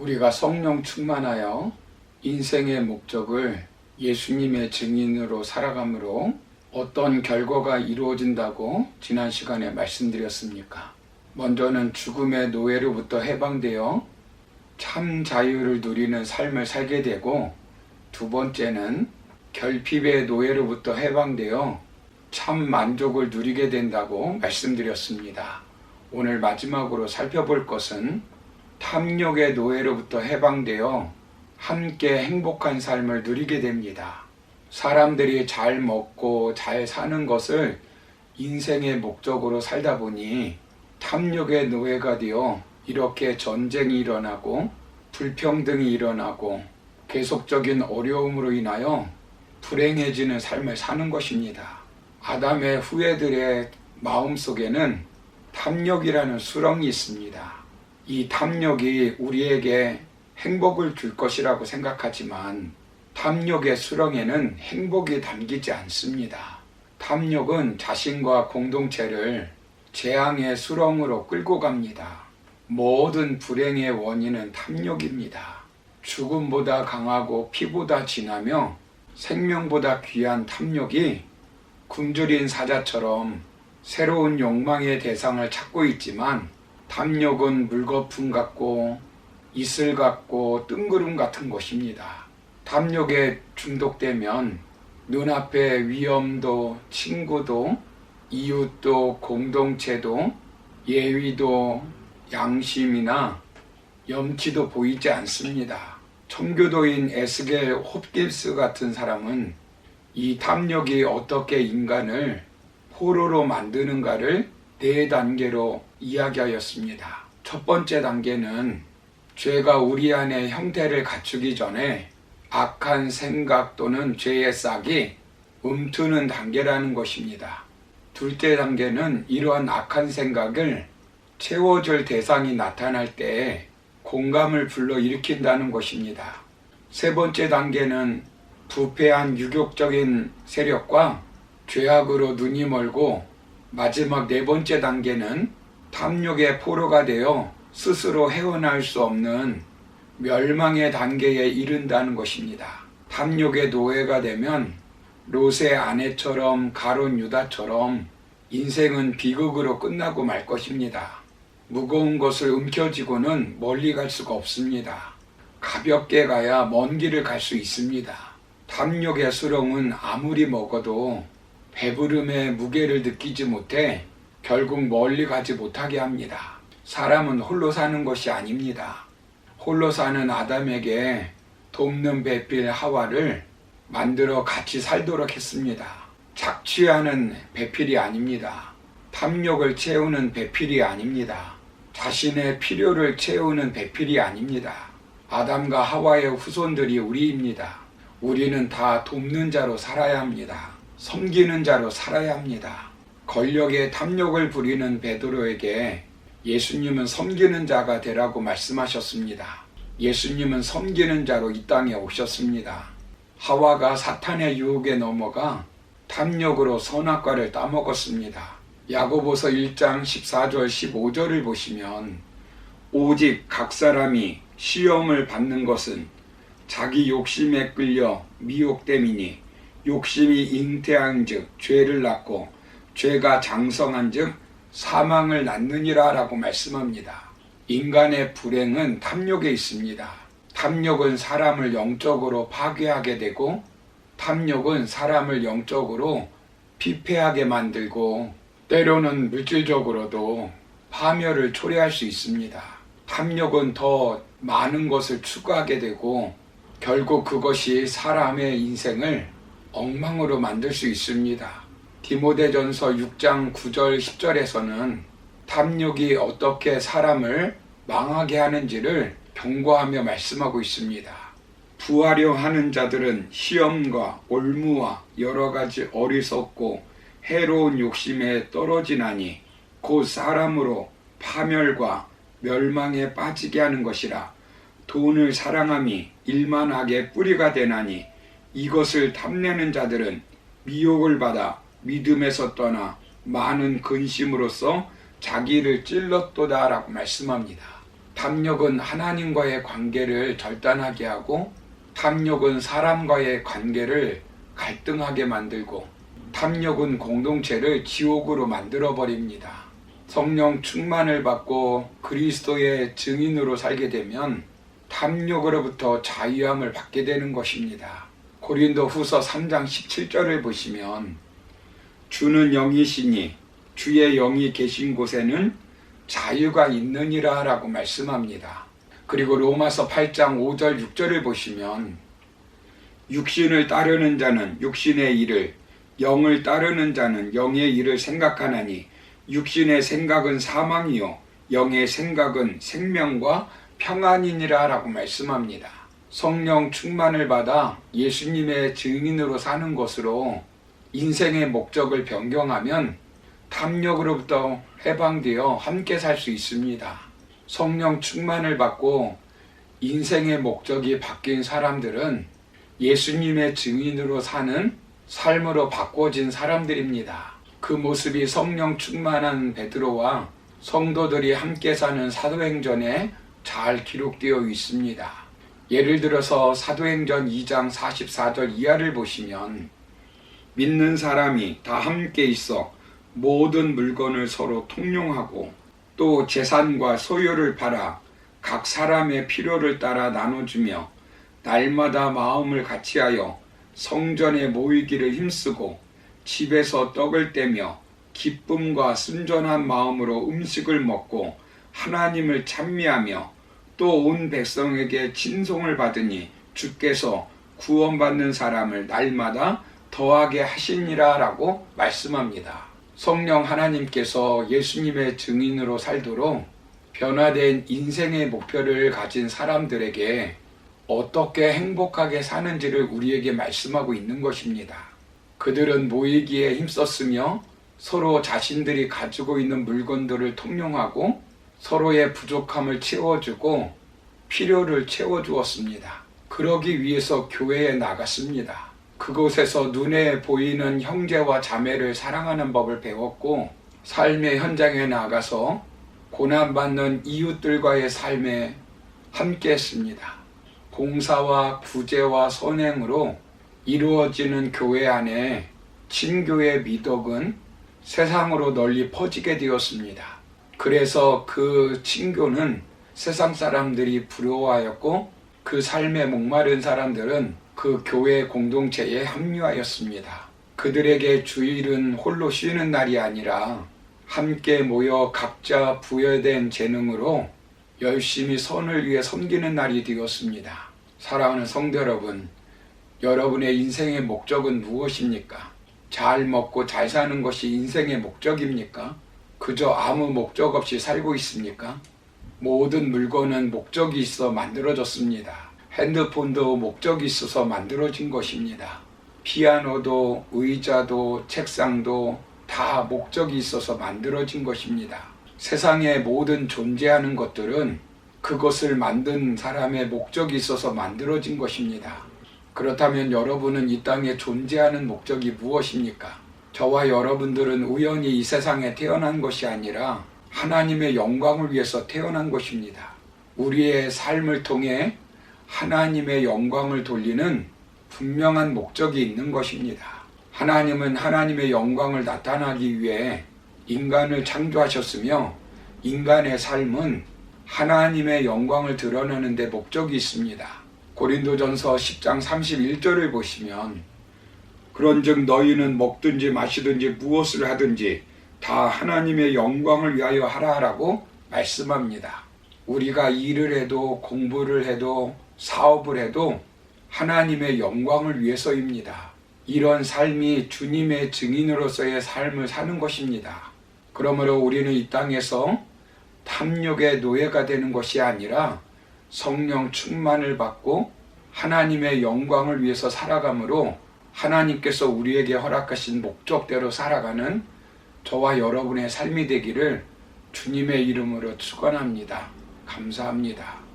우리가 성령 충만하여 인생의 목적을 예수님의 증인으로 살아감으로 어떤 결과가 이루어진다고 지난 시간에 말씀드렸습니까? 먼저는 죽음의 노예로부터 해방되어 참 자유를 누리는 삶을 살게 되고, 두 번째는 결핍의 노예로부터 해방되어 참 만족을 누리게 된다고 말씀드렸습니다. 오늘 마지막으로 살펴볼 것은 탐욕의 노예로부터 해방되어 함께 행복한 삶을 누리게 됩니다. 사람들이 잘 먹고 잘 사는 것을 인생의 목적으로 살다 보니 탐욕의 노예가 되어 이렇게 전쟁이 일어나고 불평등이 일어나고 계속적인 어려움으로 인하여 불행해지는 삶을 사는 것입니다. 아담의 후예들의 마음속에는 탐욕이라는 수렁이 있습니다. 이 탐욕이 우리에게 행복을 줄 것이라고 생각하지만 탐욕의 수렁에는 행복이 담기지 않습니다. 탐욕은 자신과 공동체를 재앙의 수렁으로 끌고 갑니다. 모든 불행의 원인은 탐욕입니다. 죽음보다 강하고 피보다 진하며 생명보다 귀한 탐욕이 굶주린 사자처럼 새로운 욕망의 대상을 찾고 있지만, 탐욕은 물거품 같고 이슬 같고 뜬구름 같은 것입니다. 탐욕에 중독되면 눈앞에 위험도, 친구도, 이웃도, 공동체도, 예의도, 양심이나 염치도 보이지 않습니다. 청교도인 에스겔 홉길스 같은 사람은 이 탐욕이 어떻게 인간을 포로로 만드는가를 4단계로 이야기하였습니다. 첫 번째 단계는 죄가 우리 안에 형태를 갖추기 전에 악한 생각 또는 죄의 싹이 움트는 단계라는 것입니다. 둘째 단계는 이러한 악한 생각을 채워줄 대상이 나타날 때 공감을 불러일으킨다는 것입니다. 세 번째 단계는 부패한 유욕적인 세력과 죄악으로 눈이 멀고, 마지막 4번째 단계는 탐욕의 포로가 되어 스스로 헤어날 수 없는 멸망의 단계에 이른다는 것입니다. 탐욕의 노예가 되면 롯의 아내처럼 가룟 유다처럼 인생은 비극으로 끝나고 말 것입니다. 무거운 것을 움켜쥐고는 멀리 갈 수가 없습니다. 가볍게 가야 먼 길을 갈 수 있습니다. 탐욕의 수렁은 아무리 먹어도 배부름의 무게를 느끼지 못해 결국 멀리 가지 못하게 합니다. 사람은 홀로 사는 것이 아닙니다. 홀로 사는 아담에게 돕는 배필 하와를 만들어 같이 살도록 했습니다. 착취하는 배필이 아닙니다. 탐욕을 채우는 배필이 아닙니다. 자신의 필요를 채우는 배필이 아닙니다. 아담과 하와의 후손들이 우리입니다. 우리는 다 돕는 자로 살아야 합니다. 섬기는 자로 살아야 합니다. 권력의 탐욕을 부리는 베드로에게 예수님은 섬기는 자가 되라고 말씀하셨습니다. 예수님은 섬기는 자로 이 땅에 오셨습니다. 하와가 사탄의 유혹에 넘어가 탐욕으로 선악과를 따먹었습니다. 야고보서 1장 14절 15절을 보시면, 오직 각 사람이 시험을 받는 것은 자기 욕심에 끌려 미혹됨이니, 욕심이 잉태한즉 죄를 낳고 죄가 장성한즉 사망을 낳느니라 라고 말씀합니다. 인간의 불행은 탐욕에 있습니다. 탐욕은 사람을 영적으로 파괴하게 되고, 탐욕은 사람을 영적으로 피폐하게 만들고, 때로는 물질적으로도 파멸을 초래할 수 있습니다. 탐욕은 더 많은 것을 추구하게 되고 결국 그것이 사람의 인생을 엉망으로 만들 수 있습니다. 디모데전서 6장 9절 10절에서는 탐욕이 어떻게 사람을 망하게 하는지를 경고하며 말씀하고 있습니다. 부하려 하는 자들은 시험과 올무와 여러 가지 어리석고 해로운 욕심에 떨어지나니 곧 사람으로 파멸과 멸망에 빠지게 하는 것이라. 돈을 사랑함이 일만하게 뿌리가 되나니 이것을 탐내는 자들은 미혹을 받아 믿음에서 떠나 많은 근심으로써 자기를 찔렀도다 라고 말씀합니다. 탐욕은 하나님과의 관계를 절단하게 하고, 탐욕은 사람과의 관계를 갈등하게 만들고, 탐욕은 공동체를 지옥으로 만들어버립니다. 성령 충만을 받고 그리스도의 증인으로 살게 되면 탐욕으로부터 자유함을 받게 되는 것입니다. 고린도 후서 3장 17절을 보시면 주는 영이시니 주의 영이 계신 곳에는 자유가 있느니라 라고 말씀합니다. 그리고 로마서 8장 5절 6절을 보시면 육신을 따르는 자는 육신의 일을, 영을 따르는 자는 영의 일을 생각하나니 육신의 생각은 사망이요 영의 생각은 생명과 평안이니라 라고 말씀합니다. 성령 충만을 받아 예수님의 증인으로 사는 것으로 인생의 목적을 변경하면 탐욕으로부터 해방되어 함께 살 수 있습니다. 성령 충만을 받고 인생의 목적이 바뀐 사람들은 예수님의 증인으로 사는 삶으로 바꿔진 사람들입니다. 그 모습이 성령 충만한 베드로와 성도들이 함께 사는 사도행전에 잘 기록되어 있습니다. 예를 들어서 사도행전 2장 44절 이하를 보시면 믿는 사람이 다 함께 있어 모든 물건을 서로 통용하고 또 재산과 소유를 팔아 각 사람의 필요를 따라 나눠주며 날마다 마음을 같이하여 성전에 모이기를 힘쓰고 집에서 떡을 떼며 기쁨과 순전한 마음으로 음식을 먹고 하나님을 찬미하며 또 온 백성에게 친송을 받으니 주께서 구원받는 사람을 날마다 더하게 하시니라 라고 말씀합니다. 성령 하나님께서 예수님의 증인으로 살도록 변화된 인생의 목표를 가진 사람들에게 어떻게 행복하게 사는지를 우리에게 말씀하고 있는 것입니다. 그들은 모이기에 힘썼으며 서로 자신들이 가지고 있는 물건들을 통용하고 서로의 부족함을 채워주고 필요를 채워주었습니다. 그러기 위해서 교회에 나갔습니다. 그곳에서 눈에 보이는 형제와 자매를 사랑하는 법을 배웠고 삶의 현장에 나가서 고난받는 이웃들과의 삶에 함께했습니다. 봉사와 구제와 선행으로 이루어지는 교회 안에 친교의 미덕은 세상으로 널리 퍼지게 되었습니다. 그래서 그 친교는 세상 사람들이 부러워하였고 그 삶에 목마른 사람들은 그 교회 공동체에 합류하였습니다. 그들에게 주일은 홀로 쉬는 날이 아니라 함께 모여 각자 부여된 재능으로 열심히 선을 위해 섬기는 날이 되었습니다. 사랑하는 성도 여러분, 여러분의 인생의 목적은 무엇입니까? 잘 먹고 잘 사는 것이 인생의 목적입니까? 그저 아무 목적 없이 살고 있습니까? 모든 물건은 목적이 있어 만들어졌습니다. 핸드폰도 목적이 있어서 만들어진 것입니다. 피아노도 의자도 책상도 다 목적이 있어서 만들어진 것입니다. 세상에 모든 존재하는 것들은 그것을 만든 사람의 목적이 있어서 만들어진 것입니다. 그렇다면 여러분은 이 땅에 존재하는 목적이 무엇입니까? 저와 여러분들은 우연히 이 세상에 태어난 것이 아니라 하나님의 영광을 위해서 태어난 것입니다. 우리의 삶을 통해 하나님의 영광을 돌리는 분명한 목적이 있는 것입니다. 하나님은 하나님의 영광을 나타나기 위해 인간을 창조하셨으며 인간의 삶은 하나님의 영광을 드러내는 데 목적이 있습니다. 고린도전서 10장 31절을 보시면 그런즉 너희는 먹든지 마시든지 무엇을 하든지 다 하나님의 영광을 위하여 하라라고 말씀합니다. 우리가 일을 해도 공부를 해도 사업을 해도 하나님의 영광을 위해서입니다. 이런 삶이 주님의 증인으로서의 삶을 사는 것입니다. 그러므로 우리는 이 땅에서 탐욕의 노예가 되는 것이 아니라 성령 충만을 받고 하나님의 영광을 위해서 살아가므로 하나님께서 우리에게 허락하신 목적대로 살아가는 저와 여러분의 삶이 되기를 주님의 이름으로 축원합니다. 감사합니다.